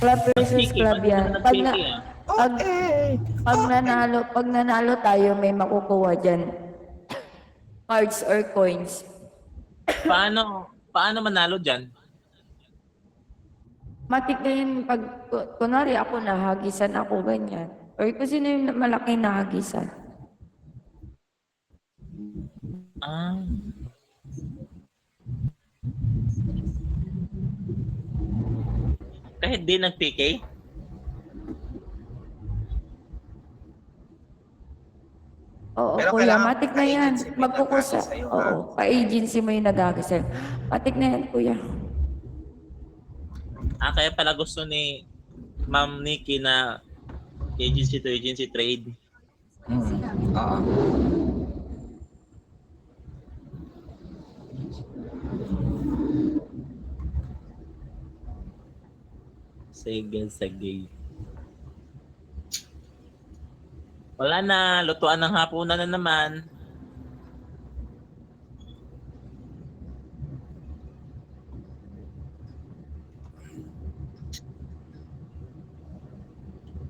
Club versus Nag-piki, club ba't yan. ka nag-piki ah? Pag nanalo tayo, may makukuha dyan. Cards or coins. Paano manalo dyan? Matik na yun pag, kunwari ako nahagisan ako, ganyan. Or kung sino yung malaking nahagisan. Ah, kahit di nag-PK? Oo, Pero kuya, kailangan matik na yan. ka-agency may Magkukusa. nag-hagis sa'yo, ha? Oo, pa-agency mo yung nag-agisal. Matik na yan, kuya. Kaya pala gusto ni Ma'am Nikki na agency to agency trade. Oo. Sige. Wala na, lutuan ng hapunan na naman.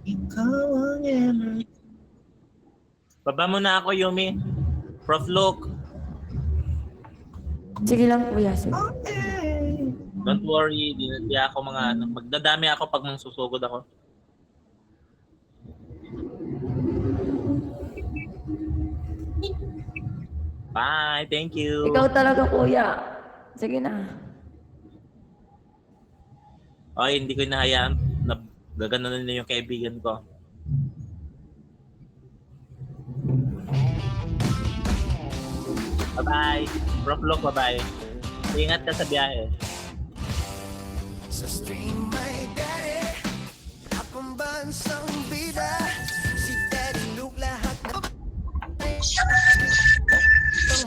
Ikaw ang energy. Baba mo na ako, Yumi. Prof. Luke, Sige lang, kuya. Sige. don't worry. Di ako magdadami ako pag susugod ako. Bye, thank you. Ikaw talaga, kuya. Sige na. Oy, hindi ko hinahayaan na gaganon na yung kaibigan ko. Bye-bye. Prof. Luke, bye-bye. Ingat ka sa biyahe. Sa stream may daddy, akong bansang bida, si Daddy Luke lahat na pang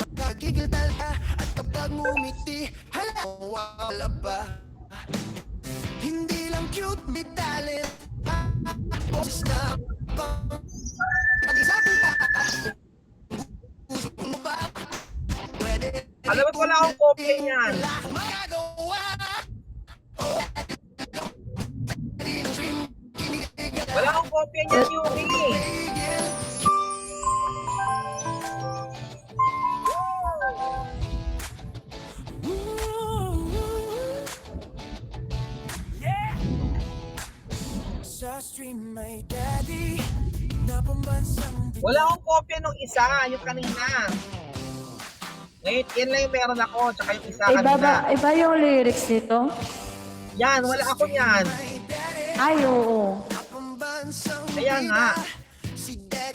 makagigil talaga. At kapag ngumiti, hala, wala ba? Hindi lang cute, may talent. Boses na pang pag-isabi pa. Gusto mo ba? Pwede. Alam mo, wala akong kopya niyan. Wala akong magagawa. Wala akong kopya niyan, Yumi. Sa stream may daddy na pambansang Wala akong kopya nung isa, yung kanina. Ngayon, yan lang yung meron ako, tsaka yung isa kanina. Iba yung lyrics nito? Yan, wala ako yan. Ay, oo. Kaya nga.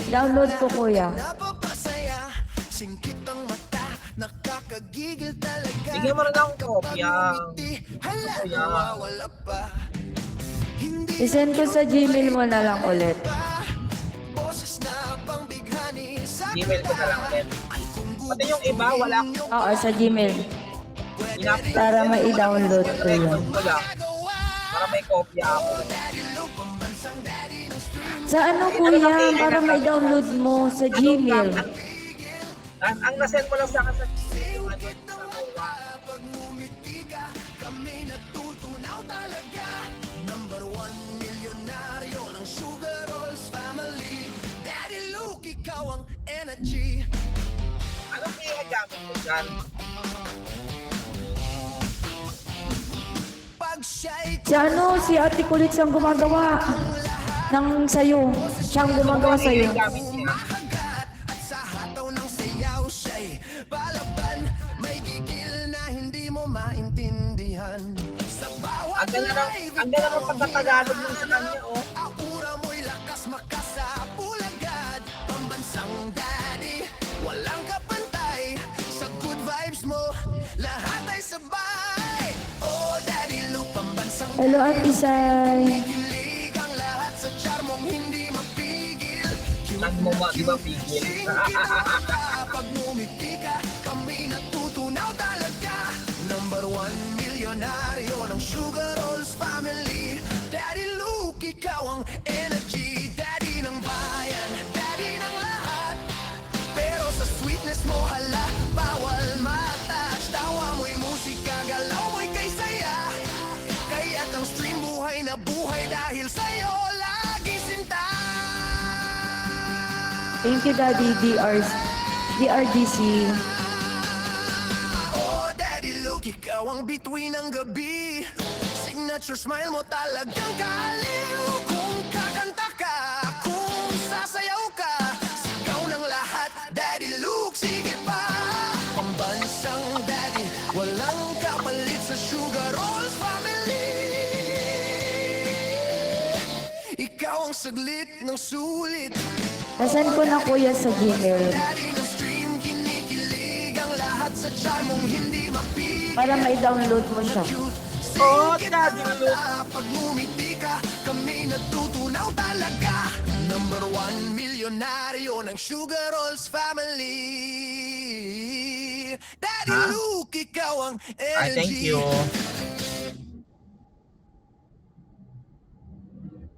Download ko, kuya. Napapasaya, singkit ang mata, nakakagigil talaga. Bigyan mo na lang akong kopya. Hala, Kuya. wala pa. Hindi I-send ko sa Gmail mo na lang ulit. boses na pangbighani sa Email ko na lang ulit. Pati yung iba, wala akong Oo, sa Gmail. ginapit. Para ma-download ko yun. Record ko lang. Para may kopya ako. Sa ano, kuya? Para ma-download mo sa Gmail. Ang nasend mo lang sa akin sa yung ano, sa MOA. pag ngumiti ka, kami natutunaw talaga. Number 1 milyonaryo ng Sugar Rolls family. Daddy Luke, ikaw ang energy. Anong i-gamit mo dyan? Pag siya'y Si ano, si Ate Kulit siyang gumagawa ng sayo. Siyang gumagawa sayo. I-gamit niya. kumahagat at sa hataw ng sayaw siya'y palaban. May gigil na hindi mo maintindihan. Sa bawat Ang ganda ng pagkatagalog mo sa kanya, oh. aura mo'y lakas makasapulagad. Pambansang daddy, walang kapantay. Sa good vibes mo, lahat ay sabay. Oh, Daddy Luke, pambansang Hello, Ate Sai. kilig ang lahat sa charmong hindi mapigil. Saan mo di ba pigil? Pag ngumiti ka, kami natutunaw talaga. Number 1 milyonaryo ng Sugar Rolls family. Daddy Luke, ikaw ang energy. Daddy ng bayan, daddy ng lahat. Pero sa sweetness mo, hala, bawal matouch. Tawa mo'y musika, galaw mo'y kay saya. Kaya't ang stream buhay na buhay. buhay dahil sa'yo lagi sinta. Thank you, Daddy DRDC. Oh, Daddy Luke, ikaw ang bituin ng gabi. Signature smile mo talagang kaliw. Kung kakanta ka, kung sasayaw ka, sigaw ng lahat, Daddy Luke, sige pa. Pambansang daddy, walang kapalit sa Sugar Rolls family. Ikaw ang saglit ng sulit. Nasaan ko na kuya sa Gmail? Daddy ng stream, kinikilig ang lahat sa charm mong hindi mapigil. Para may-download mo siya. Oh, Daddy Luke. Pag ngumiti ka, kami natutunaw talaga. Number 1 milyonaryo ng Sugar Rolls family. Daddy Ha? Luke, ikaw ang Ay, thank energy. you.